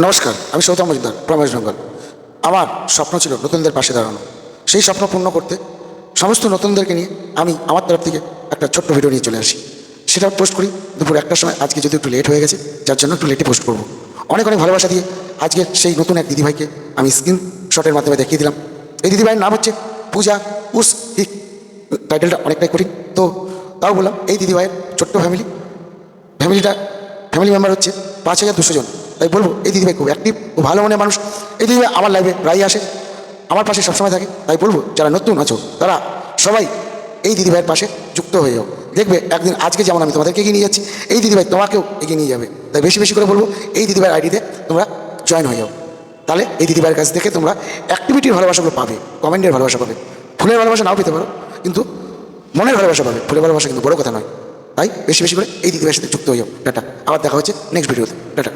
নমস্কার, আমি Soutam Majumdar from West Bengal. আমার স্বপ্ন ছিল নতুনদের পাশে দাঁড়ানো। সেই স্বপ্ন পূর্ণ করতে সমস্ত নতুনদেরকে নিয়ে আমি আমার তরফ থেকে একটা ছোট্ট ভিডিও নিয়ে চলে আসি। সেটা পোস্ট করি দুপুর 1টার সময়। আজকে যদি একটু লেট হয়ে গেছে, যার জন্য একটু লেটে পোস্ট করব। অনেক অনেক ভালোবাসা দিয়ে আজকে সেই নতুন এক দিদিভাইকে আমি স্ক্রিনশটের মাধ্যমে দেখিয়ে দিলাম। এই দিদিভাইয়ের নাম হচ্ছে পূজা উস হিক। টাইটেলটা অনেকটাই কঠিন, তো তাও বললাম। এই দিদিভাইয়ের ছোট্ট ফ্যামিলি মেম্বার হচ্ছে 5200 জন। তাই বলবো, এই দিদিভাই খুব অ্যাক্টিভ ও ভালো মনের মানুষ। এই দিদিভাই আমার লাইফে প্রায়ই আসে, আমার পাশে সবসময় থাকে। তাই বলবো, যারা নতুন আছো তারা সবাই এই দিদিভাইয়ের পাশে যুক্ত হয়ে যাও। দেখবে একদিন আজকে যেমন আমি তোমাদেরকে এগিয়ে নিয়ে যাচ্ছি, এই দিদিভাই তোমাকেও এগিয়ে নিয়ে যাবে। তাই বেশি বেশি করে বলবো, এই দিদিভাইয়ের আইডিতে তোমরা জয়েন হয়ে যাও। তাহলে এই দিদিভাইয়ের কাছ থেকে তোমরা অ্যাক্টিভিটির ভালোবাসাগুলো পাবে, কমেন্টের ভালোবাসা পাবে। ফুলের ভালোবাসা নাও পেতে পারো, কিন্তু মনের ভালোবাসা পাবে। ফুলের ভালোবাসা কিন্তু বড় কথা নয়। তাই বেশি বেশি করে এই দিদিভাইয়ের সাথে যুক্ত হয়ে যাও। টাটা, আবার দেখা হচ্ছে নেক্সট ভিডিওতে। টাটা।